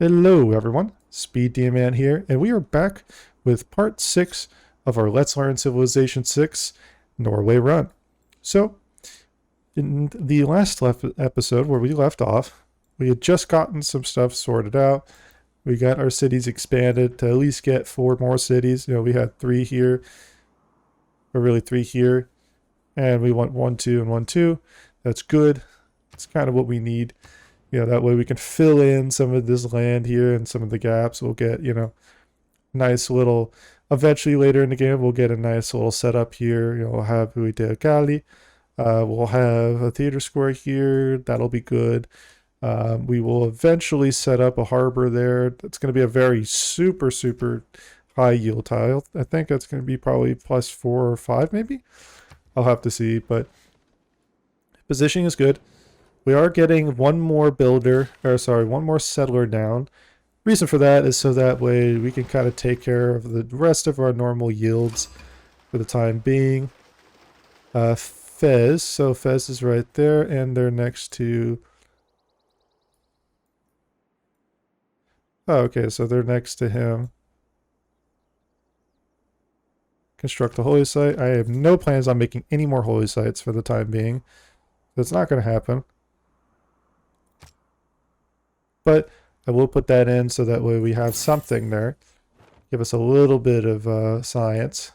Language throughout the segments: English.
Hello everyone, SpeeDMan here, and we are back with part 6 of our Let's Learn Civilization 6 Norway run. So, in the last episode where we left off, we had just gotten some stuff sorted out. We got our cities expanded to at least get 4 more cities. You know, we had 3 here, or really 3 here, and we want 1, 2, and 1, 2. That's good. It's kind of what we need. That way we can fill in some of this land here and some of the gaps. We'll get, nice little, eventually later in the game, we'll get a nice little setup here. We'll have Uite Kali. We'll have a theater square here. That'll be good. We will eventually set up a harbor there. That's going to be a very super, super high yield tile. I think that's going to be probably plus 4 or 5 maybe. I'll have to see, but positioning is good. We are getting one more settler down. Reason for that is so that way we can kind of take care of the rest of our normal yields for the time being. Fez, so Fez is right there, and they're next to... Oh, okay, so they're next to him. Construct a holy site. I have no plans on making any more holy sites for the time being. That's not going to happen. But I will put that in so that way we have something there. Give us a little bit of science.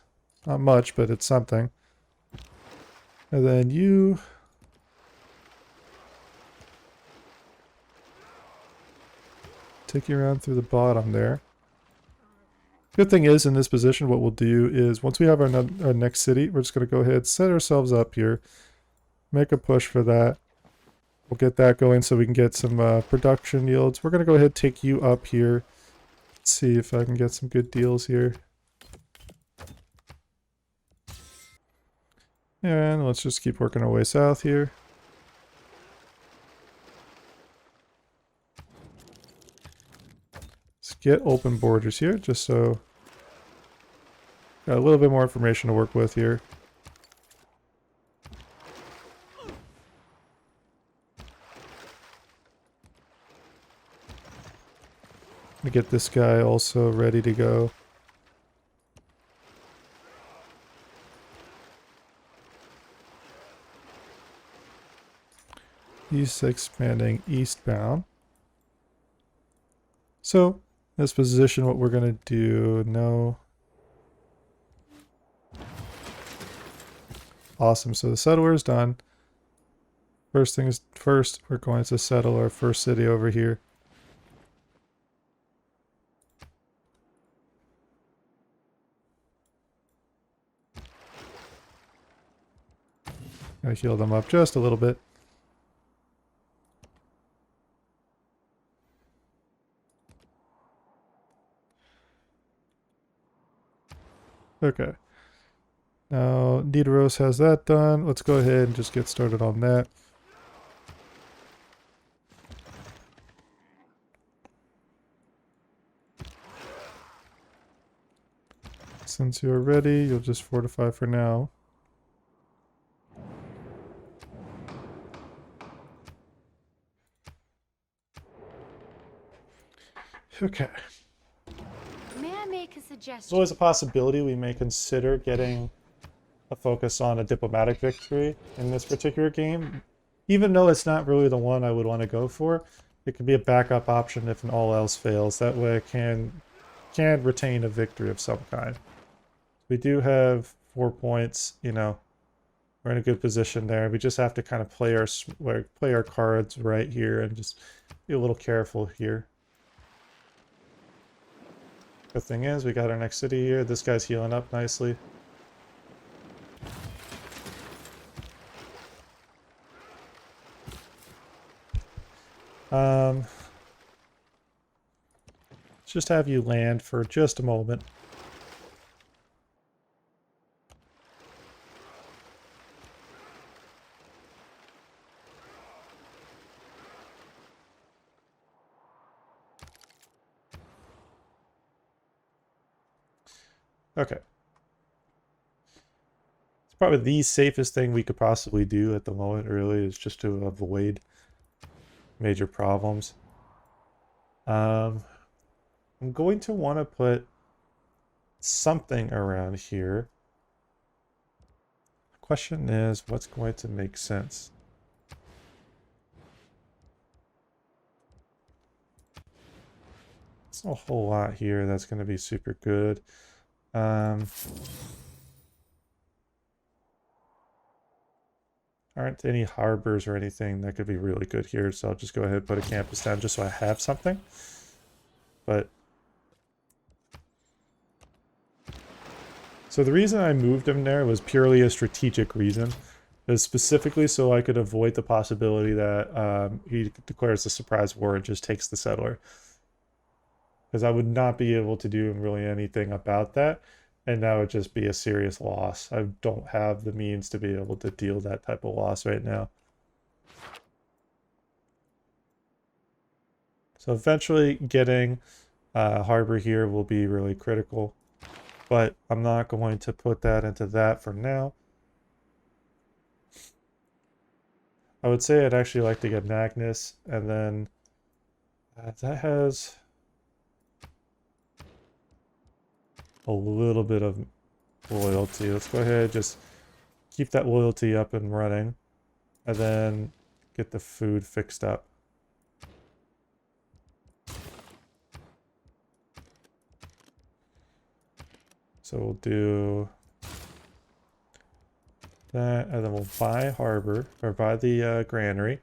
Not much, but it's something. And then you... take you around through the bottom there. Good thing is, in this position, what we'll do is, once we have our next city, we're just going to go ahead, set ourselves up here. Make a push for that. We'll get that going so we can get some production yields. We're going to go ahead and take you up here. Let's see if I can get some good deals here. And let's just keep working our way south here. Let's get open borders here, just so... got a little bit more information to work with here. Get this guy also ready to go. He's expanding eastbound. So, this position, what we're going to do, no. Awesome, so the settler is done. First things first, we're going to settle our first city over here. Gonna heal them up just a little bit. Okay. Now, Nidaros has that done. Let's go ahead and just get started on that. Since you're ready, you'll just fortify for now. Okay. May I make a suggestion? There's always a possibility we may consider getting a focus on a diplomatic victory in this particular game. Even though it's not really the one I would want to go for, it could be a backup option if all else fails. That way I can retain a victory of some kind. We do have 4 points, we're in a good position there. We just have to kind of play our cards right here and just be a little careful here. Good thing is, we got our next city here. This guy's healing up nicely. Let's just have you land for just a moment. Okay. It's probably the safest thing we could possibly do at the moment, really, is just to avoid major problems. I'm going to want to put something around here. The question is, what's going to make sense? There's not a whole lot here that's going to be super good. Aren't any harbors or anything that could be really good here, so I'll just go ahead and put a campus down just so I have something. But so the reason I moved him there was purely a strategic reason. It was specifically so I could avoid the possibility that he declares a surprise war and just takes the settler. Because I would not be able to do really anything about that, and that would just be a serious loss. I don't have the means to be able to deal that type of loss right now. So eventually getting a harbor here will be really critical, but I'm not going to put that into that for now. I would say I'd actually like to get Magnus, and then that has a little bit of loyalty. Let's go ahead and just keep that loyalty up and running, and then get the food fixed up. So we'll do that, and then we'll buy harbor, or buy the granary.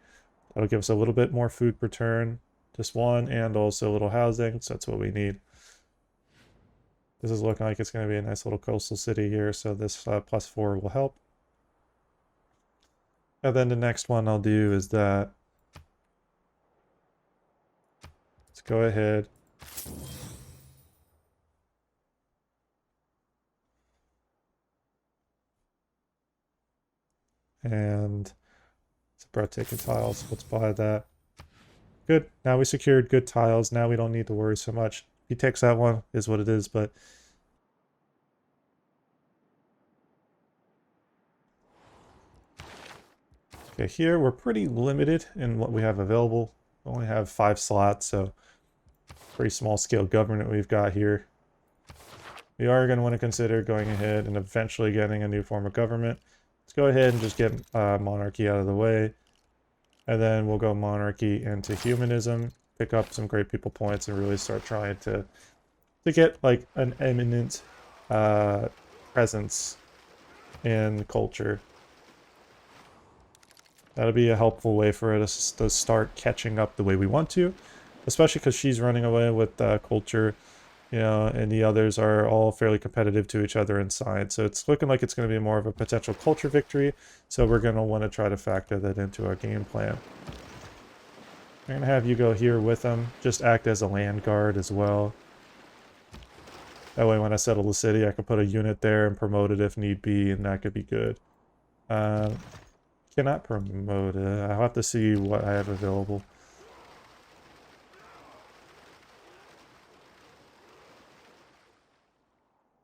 That'll give us a little bit more food per turn, just one, and also a little housing, so that's what we need. This is looking like it's going to be a nice little coastal city here, so this +4 will help. And then the next one I'll do is that. Let's go ahead. And it's a breathtaking tiles. Let's buy that. Good. Now we secured good tiles. Now we don't need to worry so much. If he takes that one, is what it is, but okay, here we're pretty limited in what we have available. We only have 5 slots, so pretty small scale government we've got here. We are going to want to consider going ahead and eventually getting a new form of government. Let's go ahead and just get monarchy out of the way. And then we'll go monarchy into humanism, pick up some great people points, and really start trying to get like an eminent presence in culture. That'll be a helpful way for us to start catching up the way we want to, especially because she's running away with culture, you know, and the others are all fairly competitive to each other in science. So it's looking like it's going to be more of a potential culture victory. So we're going to want to try to factor that into our game plan. I'm going to have you go here with them. Just act as a land guard as well. That way when I settle the city, I can put a unit there and promote it if need be, and that could be good. Cannot promote it. I'll have to see what I have available.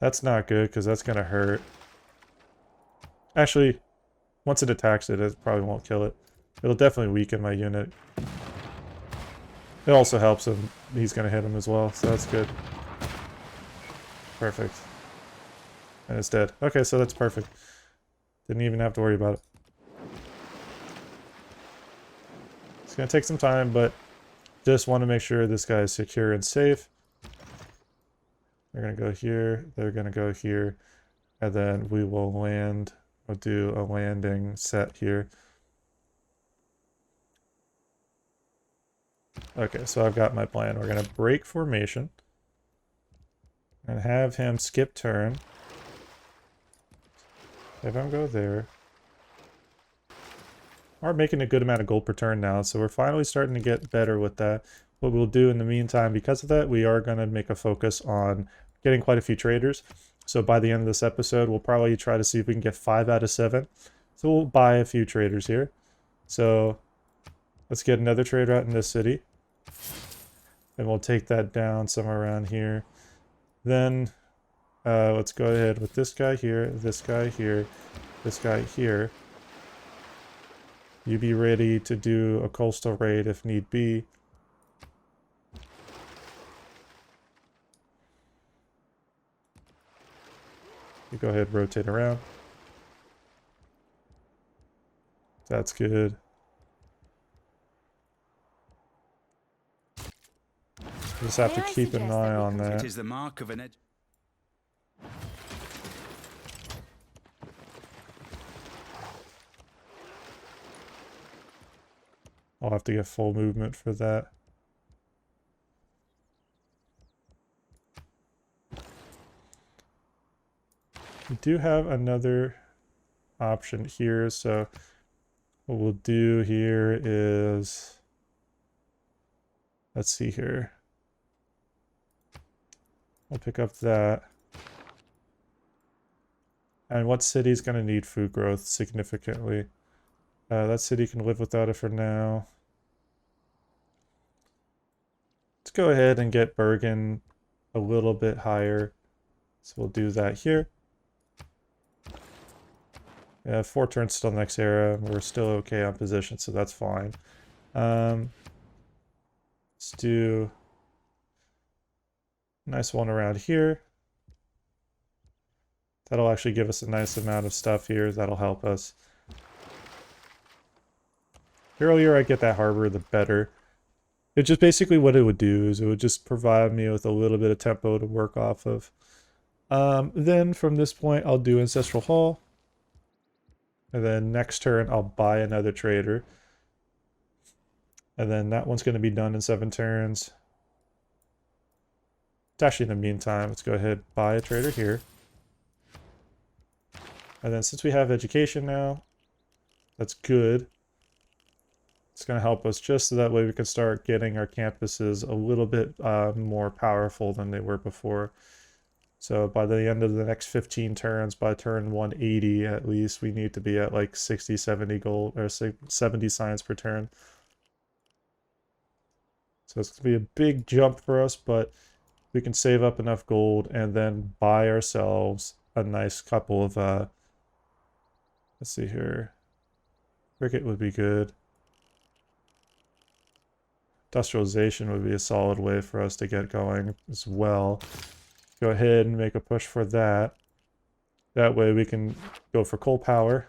That's not good, because that's going to hurt. Actually, once it attacks it, it probably won't kill it. It'll definitely weaken my unit. It also helps him. He's going to hit him as well, so that's good. Perfect. And it's dead. Okay, so that's perfect. Didn't even have to worry about it. It's going to take some time, but just want to make sure this guy is secure and safe. They're going to go here, they're going to go here, and then we will land. We'll do a landing set here. Okay, so I've got my plan. We're going to break formation and have him skip turn. Have him go there. We're making a good amount of gold per turn now, so we're finally starting to get better with that. What we'll do in the meantime, because of that, we are going to make a focus on getting quite a few traders. So by the end of this episode, we'll probably try to see if we can get 5 out of 7. So we'll buy a few traders here. So let's get another trader out in this city. And we'll take that down somewhere around here. Then let's go ahead with this guy here, this guy here, this guy here. You be ready to do a coastal raid if need be. You go ahead and rotate around. That's good. Just have to May I keep an suggest that eye we on come to- that. It is the mark of an edge. I'll have to get full movement for that. We do have another option here, so what we'll do here is, let's see here. I'll pick up that. And what city is going to need food growth significantly? That city can live without it for now. Let's go ahead and get Bergen a little bit higher. So we'll do that here. 4 turns till next era. We're still okay on position, so that's fine. Let's do a nice one around here. That'll actually give us a nice amount of stuff here. That'll help us. The earlier I get that harbor, the better. It's just basically what it would do is it would just provide me with a little bit of tempo to work off of. Then from this point, I'll do Ancestral Hall. And then next turn, I'll buy another trader. And then that one's going to be done in 7 turns. It's actually in the meantime, let's go ahead and buy a trader here. And then since we have education now, that's good. It's going to help us just so that way we can start getting our campuses a little bit more powerful than they were before. So by the end of the next 15 turns, by turn 180 at least, we need to be at like 60, 70 gold, or 70 science per turn. So it's going to be a big jump for us, but we can save up enough gold and then buy ourselves a nice couple of, let's see here. Cricket would be good. Industrialization would be a solid way for us to get going as well. Go ahead and make a push for that. That way we can go for coal power.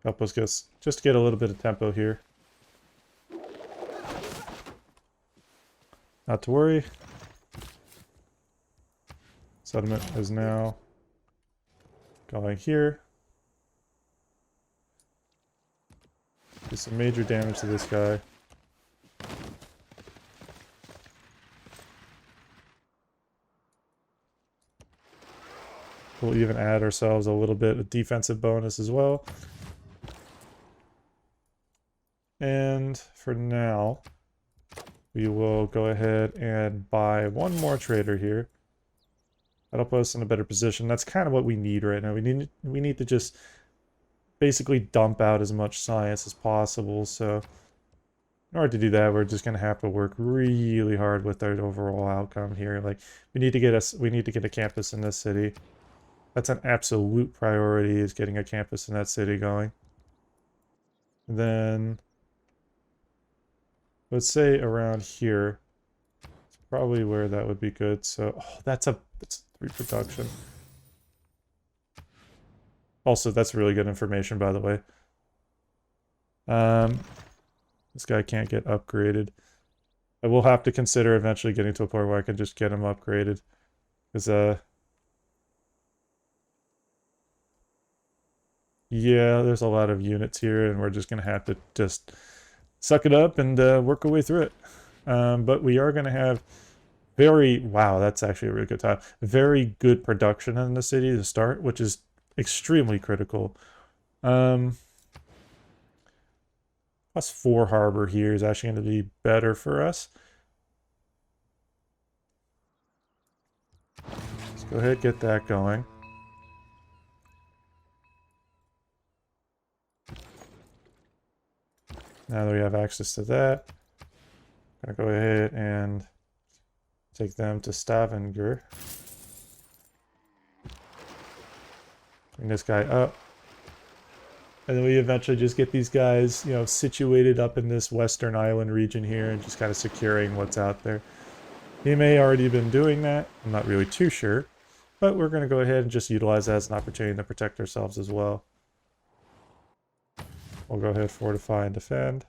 Help us just get a little bit of tempo here. Not to worry. Settlement is now going here. Do some major damage to this guy. We'll even add ourselves a little bit of defensive bonus as well. And for now, we will go ahead and buy one more trader here. That'll put us in a better position. That's kind of what we need right now. We need to just basically dump out as much science as possible. So in order to do that, we're just going to have to work really hard with our overall outcome here. Like we need to get a campus in this city. That's an absolute priority, is getting a campus in that city going. And then let's say around here. It's probably where that would be good. So that's 3 production. Also, that's really good information, by the way. This guy can't get upgraded. I will have to consider eventually getting to a point where I can just get him upgraded. Because, yeah, there's a lot of units here, and we're just going to have to just suck it up and work our way through it. But we are going to have wow, that's actually a really good time. Very good production in the city to start, which is extremely critical. +4 harbor here is actually going to be better for us. Let's go ahead and get that going. Now that we have access to that, I'm going to go ahead and take them to Stavanger. Bring this guy up. And then we eventually just get these guys, situated up in this western island region here and just kind of securing what's out there. He may already been doing that. I'm not really too sure. But we're going to go ahead and just utilize that as an opportunity to protect ourselves as well. We'll go ahead, fortify, and defend.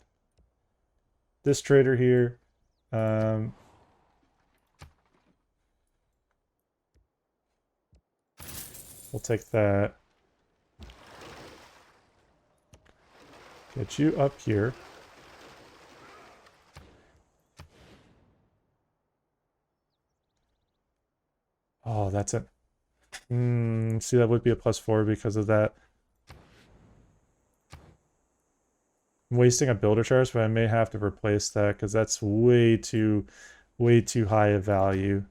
This trader here, we'll take that. Get you up here. Oh, that's it. See, that would be a +4 because of that. I'm wasting a builder charge, but I may have to replace that because that's way too high a value.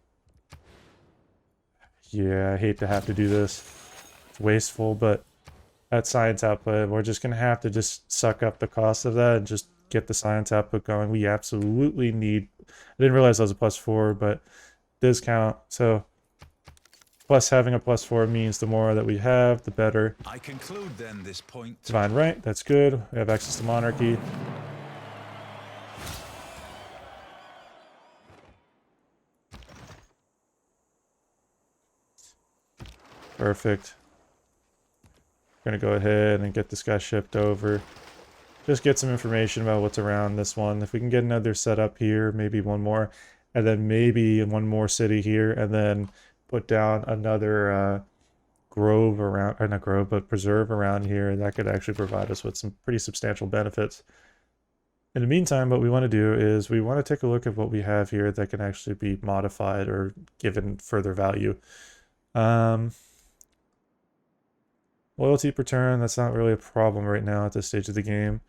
Yeah, I hate to have to do this. It's wasteful, but at science output, we're just gonna have to just suck up the cost of that and just get the science output going. We absolutely need. I didn't realize that was a +4, but it does count. So plus having a +4 means the more that we have, the better. I conclude then this point. Divine right, that's good. We have access to monarchy. Perfect. We're gonna go ahead and get this guy shipped over. Just get some information about what's around this one. If we can get another set up here, maybe one more, and then maybe one more city here, and then put down another grove around, or not grove, but preserve around here, that could actually provide us with some pretty substantial benefits. In the meantime, what we want to do is we want to take a look at what we have here that can actually be modified or given further value. Loyalty per turn, that's not really a problem right now at this stage of the game.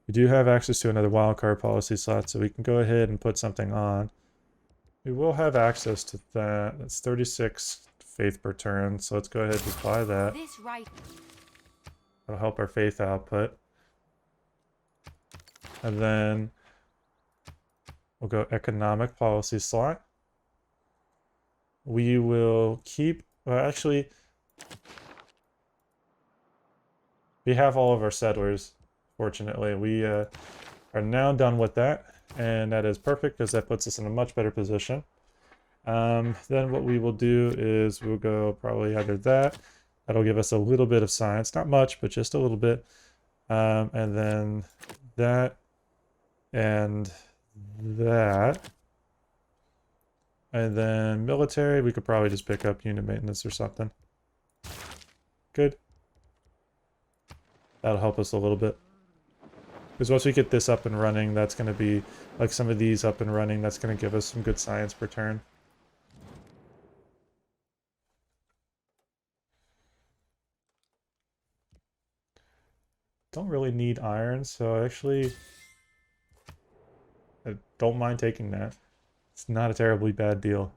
We do have access to another wildcard policy slot, so we can go ahead and put something on. We will have access to that. That's 36 faith per turn, so let's go ahead and just buy that. That'll help our faith output. And then we'll go economic policy slot. We will keep, well, actually, we have all of our settlers, fortunately. We are now done with that, and that is perfect because that puts us in a much better position. Then what we will do is we'll go probably either that. That'll give us a little bit of science. Not much, but just a little bit. And then that and that. And then military, we could probably just pick up unit maintenance or something. Good. That'll help us a little bit. Because once we get this up and running, that's going to be, like some of these up and running, that's going to give us some good science per turn. Don't really need iron, so actually, I don't mind taking that. It's not a terribly bad deal.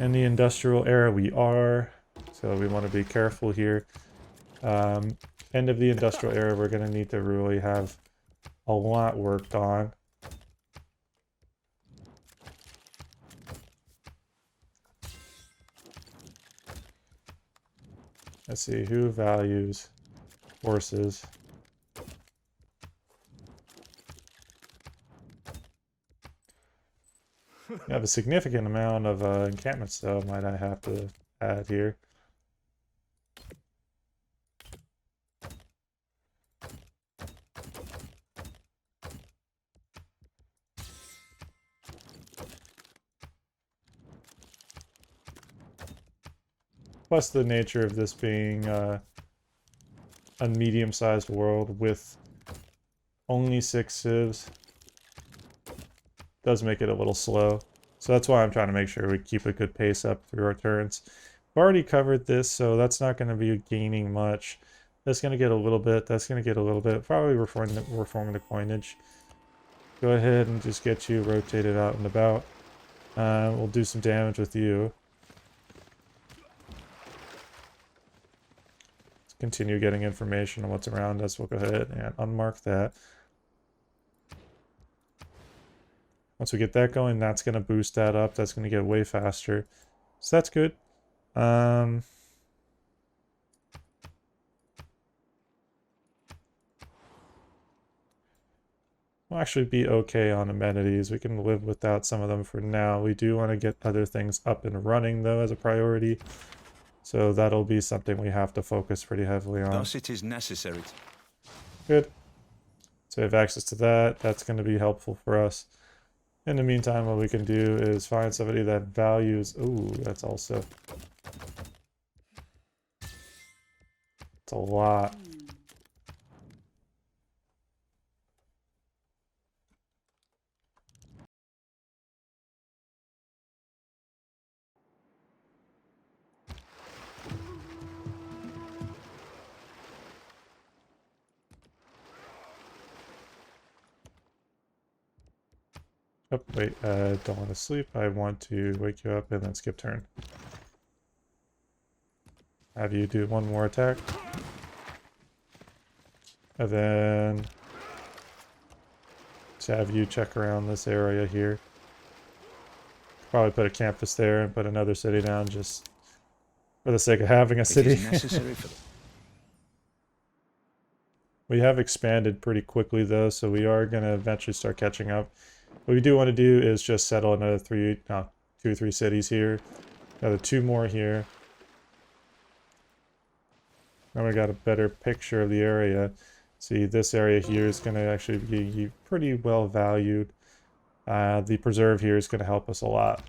In the industrial era, we are, so we want to be careful here. End of the industrial era, we're going to need to really have a lot worked on. Let's see, who values horses? We have a significant amount of encampments, though, might I have to add here. Plus the nature of this being a medium-sized world with only 6 civs does make it a little slow. So that's why I'm trying to make sure we keep a good pace up through our turns. We've already covered this, so that's not going to be gaining much. That's going to get a little bit. That's going to get a little bit. Probably reforming the coinage. Go ahead and just get you rotated out and about. We'll do some damage with you. Let's continue getting information on what's around us. We'll go ahead and unmark that. Once we get that going, that's going to boost that up. That's going to get way faster. So that's good. We'll actually be okay on amenities. We can live without some of them for now. We do want to get other things up and running, though, as a priority. So that'll be something we have to focus pretty heavily on. Thus it is necessary. Good. So we have access to that. That's going to be helpful for us. In the meantime, what we can do is find somebody that values... Ooh, that's also... It's a lot. Oh, wait, don't want to sleep. I want to wake you up and then skip turn. Have you do one more attack. And then just have you check around this area here. Probably put a campus there and put another city down just for the sake of having a city. It is necessary for We have expanded pretty quickly though, so we are going to eventually start catching up. What we do want to do is just settle another 2 or 3 cities here. Another 2 more here. Now we got a better picture of the area. See, this area here is going to actually be pretty well valued. The preserve here is going to help us a lot.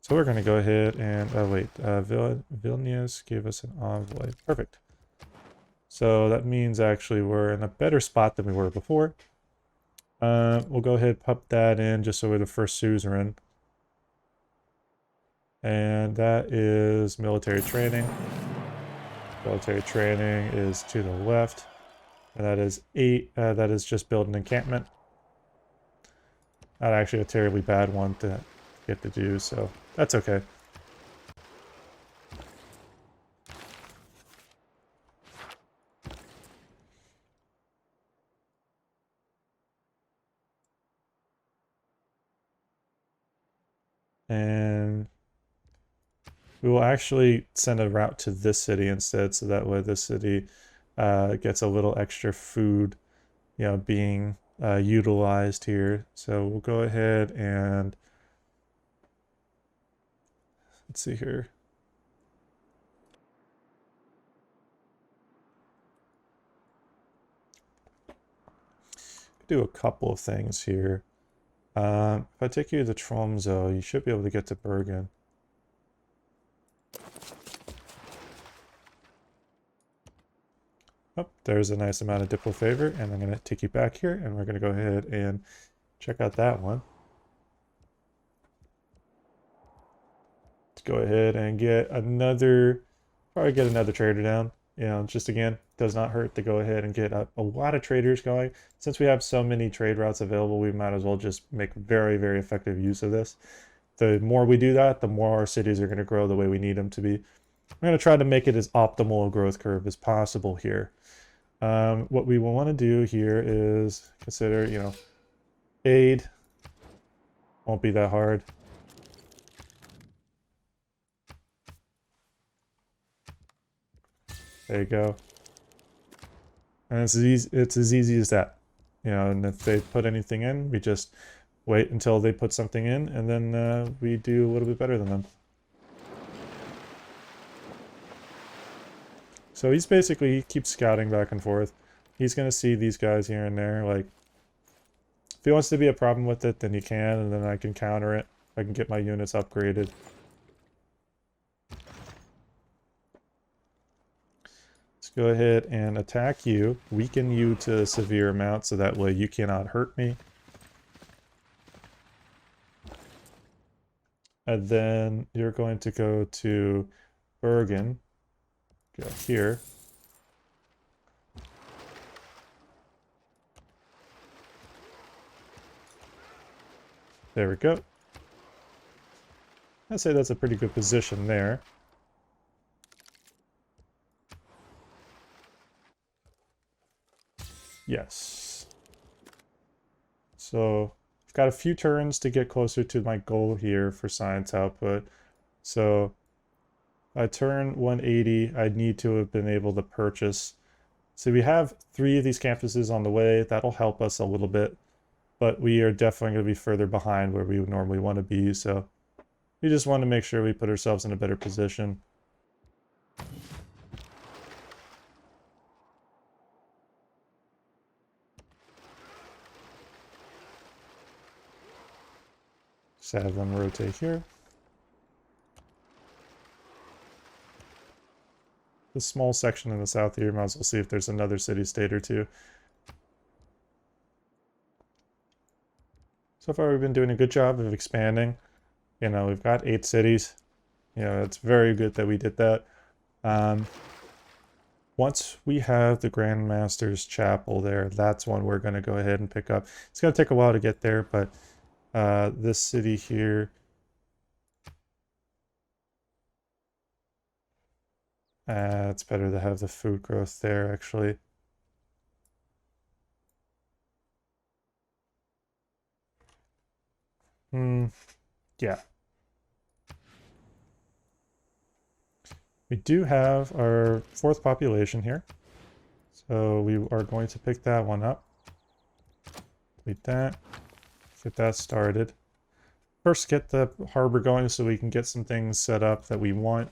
So we're going to go ahead and... Oh, wait. Vilnius gave us an envoy. Perfect. So that means actually we're in a better spot than we were before. We'll go ahead and pop that in just so we're the first suzerain. And that is military training. Military training is to the left. And that is 8. That is just build an encampment. Not actually a terribly bad one to get to do, so that's okay. And we will actually send a route to this city instead, so that way this city gets a little extra food, being utilized here. So we'll go ahead and let's see here. Do a couple of things here. If I take you to Tromsø, you should be able to get to Bergen. Oh, there's a nice amount of Diplo favor, and I'm going to take you back here, and we're going to go ahead and check out that one. Let's go ahead and get another, probably get another trader down. Just again, does not hurt to go ahead and get a lot of traders going. Since we have so many trade routes available, we might as well just make very, very effective use of this. The more we do that, the more our cities are going to grow the way we need them to be. I'm going to try to make it as optimal a growth curve as possible here. What we will want to do here is consider, aid. Won't be that hard. There you go. And it's as easy as that. And if they put anything in, we just wait until they put something in, and then we do a little bit better than them. So he keeps scouting back and forth. He's going to see these guys here and there. Like, if he wants to be a problem with it, then he can, and then I can counter it. I can get my units upgraded. Let's go ahead and attack you. Weaken you to a severe amount, so that way you cannot hurt me. And then you're going to go to Bergen. Go here. There we go. I'd say that's a pretty good position there. Yes. So I've got a few turns to get closer to my goal here for science output. So by turn 180, I'd need to have been able to purchase. So we have 3 of these campuses on the way. That'll help us a little bit. but we are definitely going to be further behind where we would normally want to be, so we just want to make sure we put ourselves in a better position. Just have them rotate here. This small section in the south here, might as well see if there's another city-state or two. So far we've been doing a good job of expanding. You know, we've got 8 cities. You know, it's very good that we did that. Once we have the Grand Master's Chapel there, that's one we're going to go ahead and pick up. It's going to take a while to get there, but this city here... it's better to have the food growth there, actually. Yeah. We do have our 4th population here. So we are going to pick that one up. Delete that. Get that started. First, get the harbor going so we can get some things set up that we want.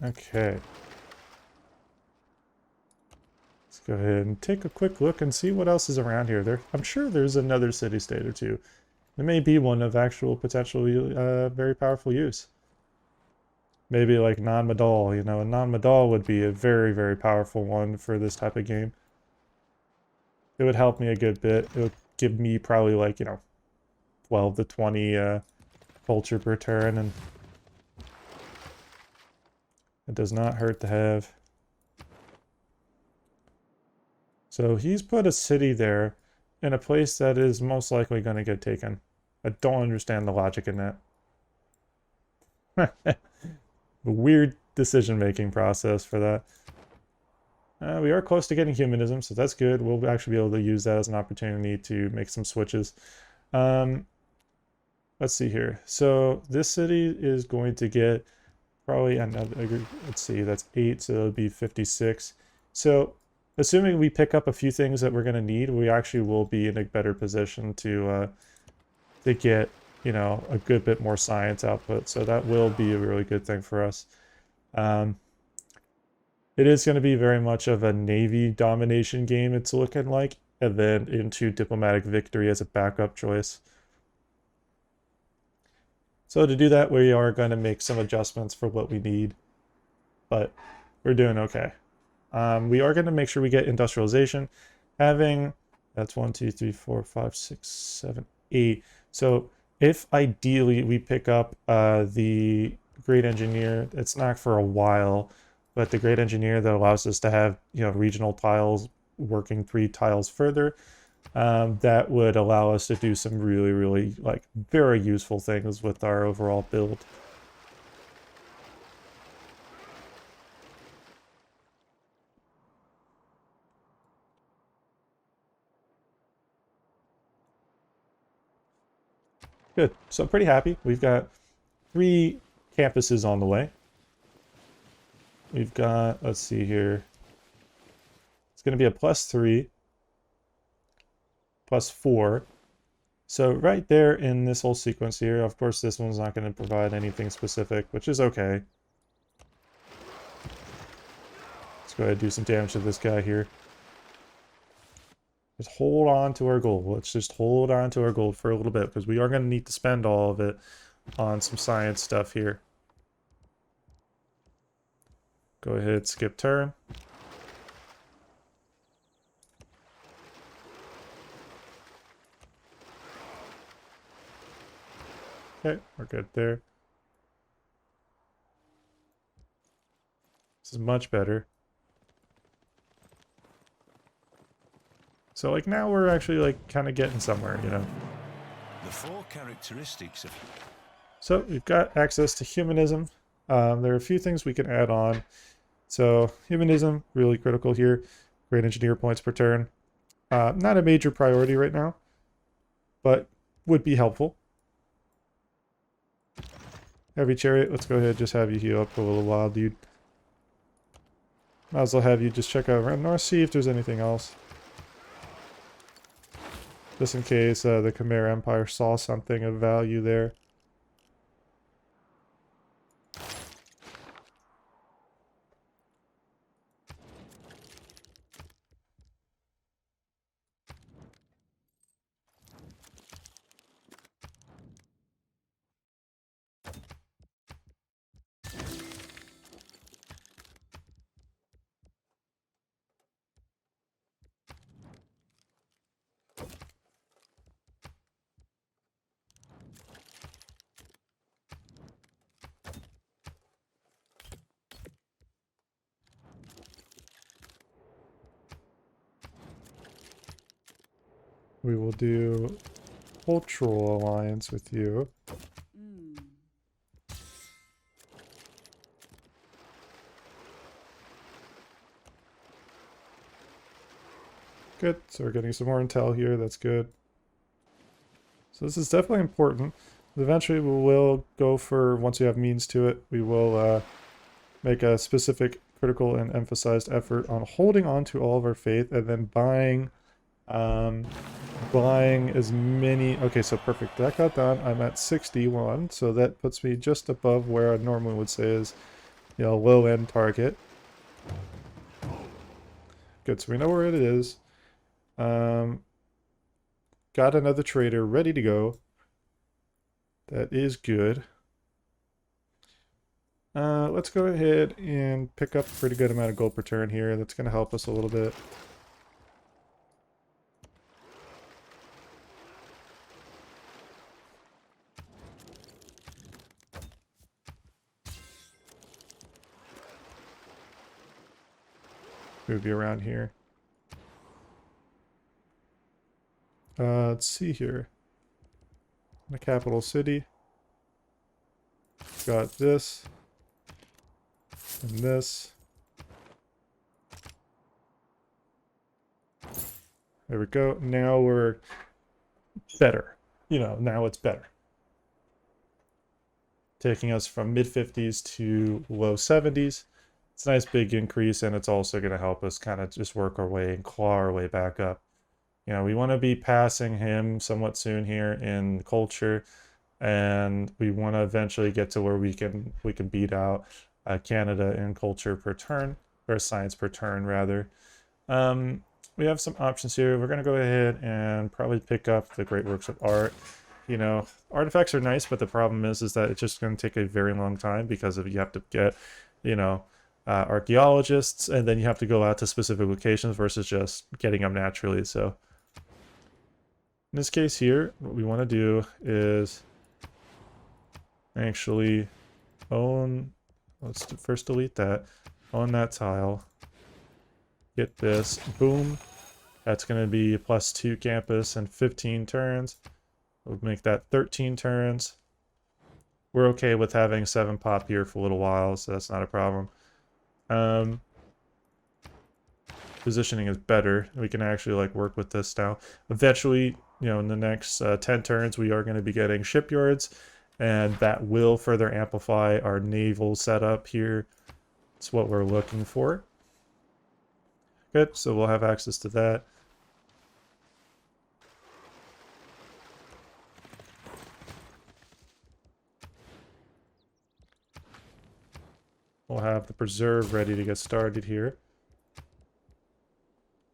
Okay. Let's go ahead and take a quick look and see what else is around here. I'm sure there's another city-state or two. There may be one of actual potentially very powerful use. Maybe like non-Madal, you know, a non-Madal would be a very, very powerful one for this type of game. It would help me a good bit. It would give me probably like, you know, 12 to 20 culture per turn, and it does not hurt to have. So he's put a city there in a place that is most likely going to get taken. I don't understand the logic in that. A weird decision-making process for that. We are close to getting humanism, so that's good. We'll actually be able to use that as an opportunity to make some switches. Let's see here. So this city is going to get probably another, let's see, that's 8, so it'll be 56. So assuming we pick up a few things that we're going to need, we actually will be in a better position to get, you know, a good bit more science output. So that will be a really good thing for us. It is going to be very much of a Navy domination game, it's looking like, and then into diplomatic victory as a backup choice. So to do that, we are going to make some adjustments for what we need, but we're doing okay. We are going to make sure we get industrialization. That's 1, 2, 3, 4, 5, 6, 7, 8. So if ideally we pick up the Great Engineer, it's not for a while, but the Great Engineer that allows us to have, you know, regional tiles working 3 tiles further, that would allow us to do some really, really, like, very useful things with our overall build. Good. So I'm pretty happy. We've got 3 campuses on the way. We've got, let's see here. It's going to be a +3, +4. So right there in this whole sequence here, of course this one's not going to provide anything specific, which is okay. Let's go ahead and do some damage to this guy here. Just hold on to our gold. Let's just hold on to our gold for a little bit, because we are going to need to spend all of it on some science stuff here. Go ahead, skip turn. Okay, we're good there. This is much better. So like now we're actually like kind of getting somewhere, you know. The 4 characteristics of... So we've got access to humanism. There are a few things we can add on. So humanism, really critical here. Great engineer points per turn. Not a major priority right now, but would be helpful. Heavy chariot, let's go ahead, just have you heal up for a little while, dude. Might as well have you just check out around north, see if there's anything else. Just in case the Khmer Empire saw something of value there. We will do cultural alliance with you. Good, so we're getting some more intel here, that's good. So this is definitely important. Eventually we will go for, once we have means to it, we will make a specific critical and emphasized effort on holding on to all of our faith and then buying as many. Okay, so perfect, that got done. I'm at 61, so that puts me just above where I normally would say is, you know, low end target. Good, so we know where it is. Got another trader ready to go. That is good. Let's go ahead and pick up a pretty good amount of gold per turn here. That's going to help us a little bit. Move you around here. Let's see here. The capital city. Got this. And this. There we go. Now we're better. You know, now it's better. Taking us from mid-50s to low 70s. It's a nice big increase, and it's also going to help us kind of just work our way and claw our way back up. You know, we want to be passing him somewhat soon here in culture, and we want to eventually get to where we can beat out Canada in culture per turn, or science per turn rather. We have some options here. We're going to go ahead and probably pick up the great works of art. You know, artifacts are nice, but the problem is that it's just going to take a very long time because you have to get, you know, archaeologists, and then you have to go out to specific locations versus just getting them naturally. So in this case here, what we want to do is actually own, let's first delete that, own that tile, get this, boom, that's going to be a +2 campus and 15 turns. We'll make that 13 turns. We're okay with having 7 pop here for a little while, so that's not a problem. Positioning is better. We can actually like work with this now. Eventually, you know, in the next 10 turns, we are going to be getting shipyards, and that will further amplify our naval setup here. It's what we're looking for. Good, so we'll have access to that. We'll have the preserve ready to get started here.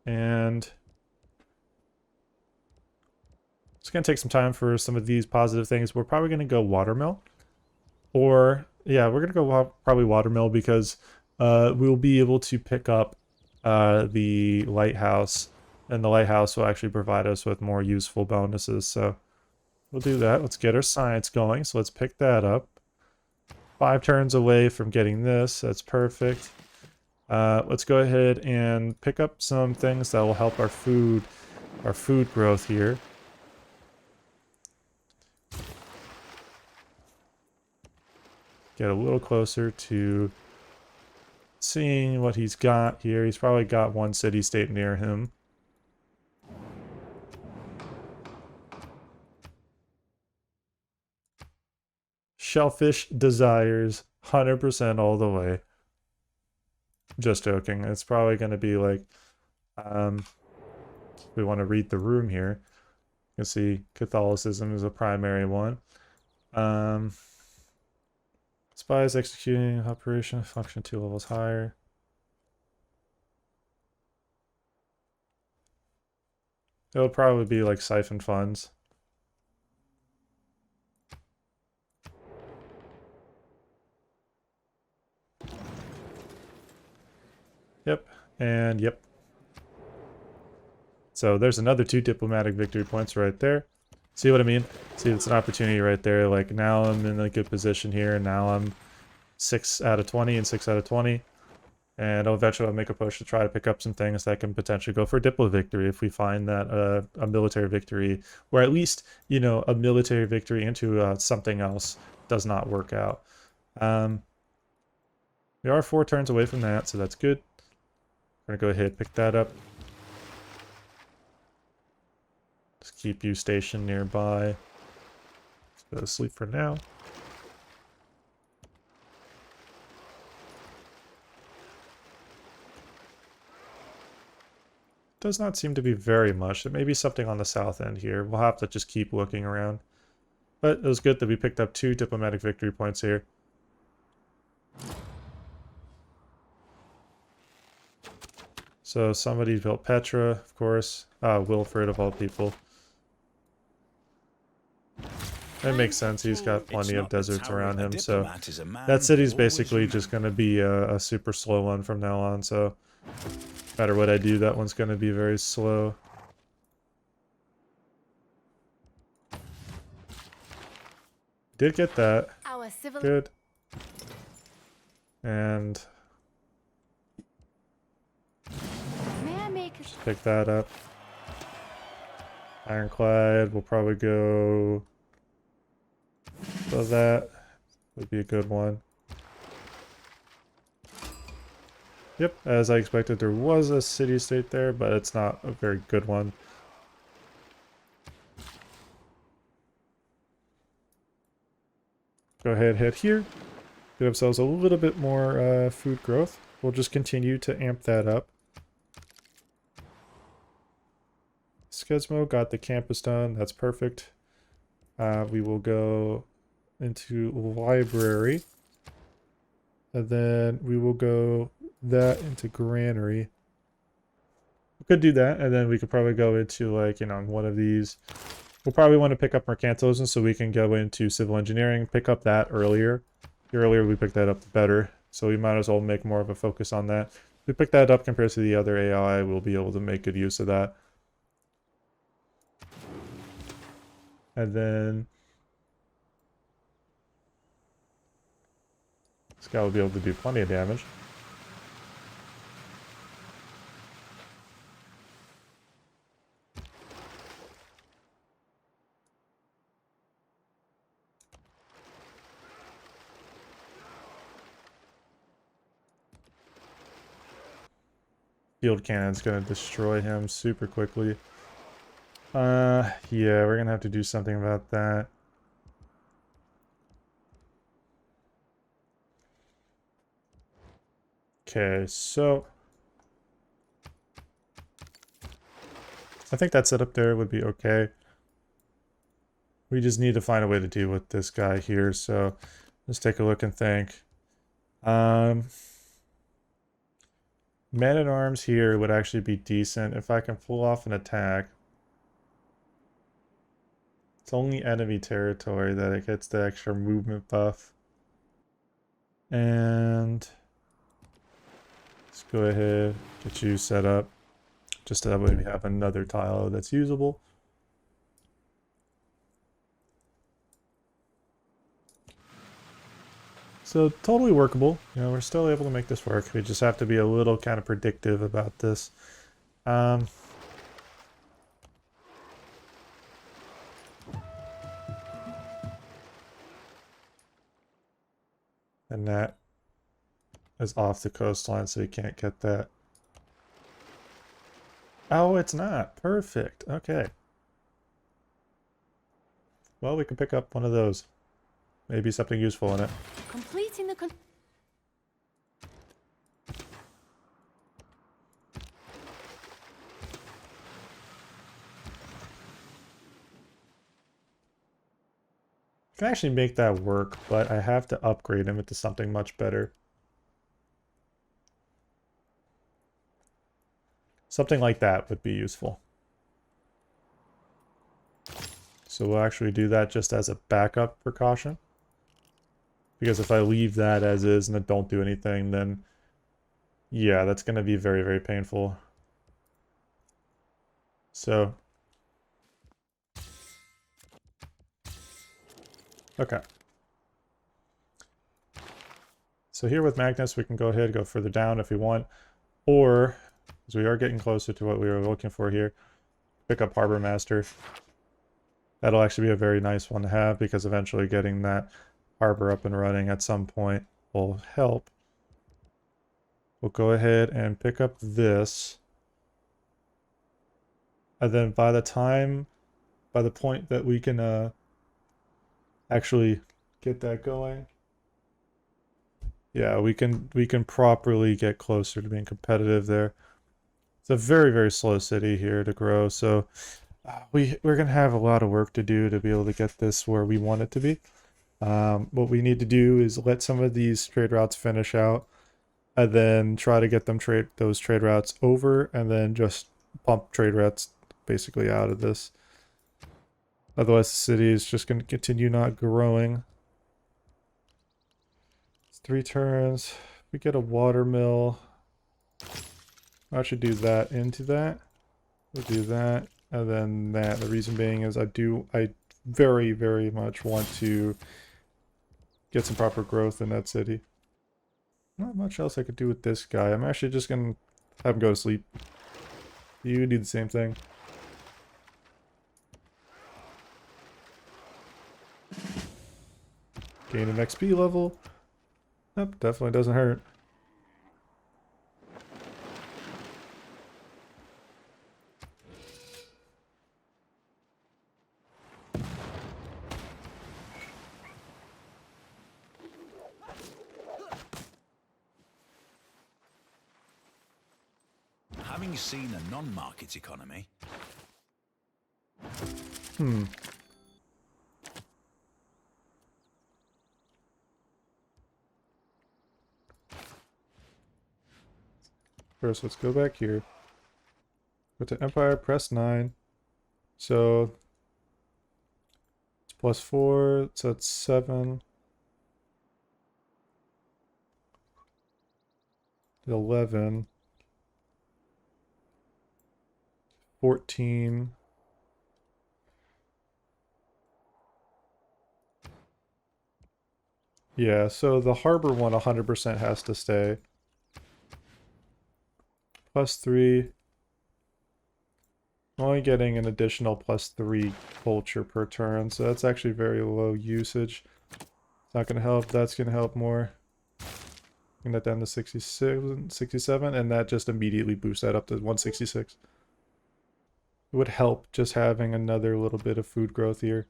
And it's going to take some time for some of these positive things. We're probably going to go watermill. Or, yeah, we're going to go probably watermill because we'll be able to pick up the lighthouse. And the lighthouse will actually provide us with more useful bonuses. So we'll do that. Let's get our science going. So let's pick that up. 5 turns away from getting this. That's perfect. Let's go ahead and pick up some things that will help our food growth here. get a little closer to seeing what he's got here. He's probably got one city-state near him. Shellfish desires 100% all the way. Just joking. It's probably going to be like, we want to read the room here. You can see Catholicism is a primary one. Spies executing operation, function 2 levels higher. It'll probably be like siphon funds. Yep, and yep. So there's another 2 diplomatic victory points right there. See what I mean? See, it's an opportunity right there. Like, now I'm in a good position here. Now I'm 6 out of 20 and 6 out of 20. And eventually I'll make a push to try to pick up some things that can potentially go for a diplo victory if we find that a military victory, or at least, you know, a military victory into something else does not work out. We are 4 turns away from that, so that's good. We're gonna go ahead and pick that up. Just keep you stationed nearby. Let's go to sleep for now. Does not seem to be very much. There may be something on the south end here. We'll have to just keep looking around. But it was good that we picked up 2 diplomatic victory points here. So somebody built Petra, of course. Wilfred of all people. That makes sense. He's got plenty of deserts around him, so that city's basically just going to be a super slow one from now on, so no matter what I do, that one's going to be very slow. Did get that. Good. And just pick that up. Ironclad will probably go... So that would be a good one. Yep, as I expected, there was a city-state there, but it's not a very good one. Go ahead, head here. Get ourselves a little bit more food growth. We'll just continue to amp that up. Skesmo got the campus done. That's perfect. We will go into library. And then we will go that into granary. We could do that, and then we could probably go into, like, you know, one of these. We'll probably want to pick up mercantilism so we can go into civil engineering, pick up that earlier. The earlier we pick that up, the better. So we might as well make more of a focus on that. If we pick that up compared to the other AI, we'll be able to make good use of that. And then this guy will be able to do plenty of damage. Field cannon's gonna destroy him super quickly. Yeah, we're gonna have to do something about that. Okay, so I think that setup there would be okay. We just need to find a way to deal with this guy here, so let's take a look and think. Man-at-Arms here would actually be decent if I can pull off an attack. It's only enemy territory that it gets the extra movement buff. And let's go ahead, get you set up. Just so that way we have another tile that's usable. So totally workable. You know, we're still able to make this work. We just have to be a little kind of predictive about this. And that is off the coastline, so you can't get that. Oh, it's not. Perfect. Okay. Well, we can pick up one of those. Maybe something useful in it. Completing the Can actually make that work, but I have to upgrade him into something much better. Something like that would be useful. So we'll actually do that just as a backup precaution. Because if I leave that as is and I don't do anything, then yeah, that's going to be very, very painful. So, okay. So here with Magnus, we can go ahead and go further down if we want. Or, as we are getting closer to what we were looking for here, pick up Harbor Master. That'll actually be a very nice one to have, because eventually getting that harbor up and running at some point will help. We'll go ahead and pick up this. And then by the point that we can actually get that going, yeah, we can properly get closer to being competitive there. It's a very, very slow city here to grow, so we're gonna have a lot of work to do to be able to get this where we want it to be. What we need to do is let some of these trade routes finish out, and then try to get them those trade routes over, and then just pump trade routes basically out of this. Otherwise, the city is just going to continue not growing. It's 3 turns. We get a water mill. I should do that into that. We'll do that, and then that. The reason being is I very, very much want to get some proper growth in that city. Not much else I could do with this guy. I'm actually just going to have him go to sleep. You do the same thing. Gain an XP level. Nope, definitely doesn't hurt. Having seen a non-market economy, First, let's go back here. Go to Empire, press 9. So, it's +4, so it's 7. 11. 14. Yeah, so the harbor one 100% has to stay. +3. I'm only getting an additional +3 culture per turn, so that's actually very low usage. It's not going to help. That's going to help more. Bring that down to 67, and that just immediately boosts that up to 166. It would help just having another little bit of food growth here.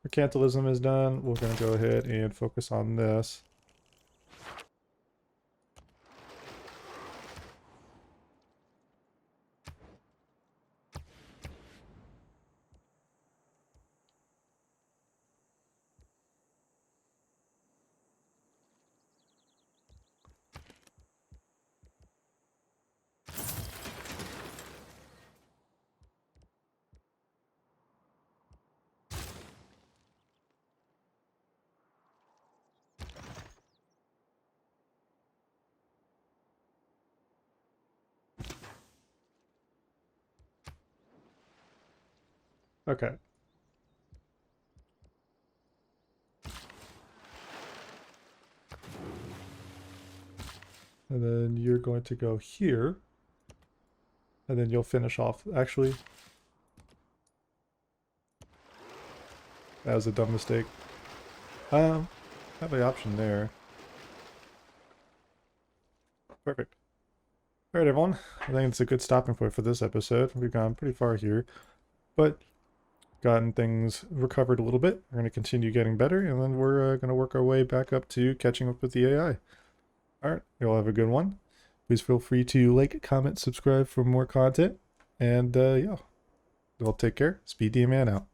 Mercantilism is done. We're going to go ahead and focus on this. Okay. And then you're going to go here. And then you'll finish off. Actually, that was a dumb mistake. have the option there. Perfect. Alright everyone, I think it's a good stopping point for this episode. We've gone pretty far here, but gotten things recovered a little bit. We're going to continue getting better, and then we're going to work our way back up to catching up with the AI. Alright, you'll have a good one. Please feel free to like, comment, subscribe for more content, and yeah, y'all take care. SpeeDMan out.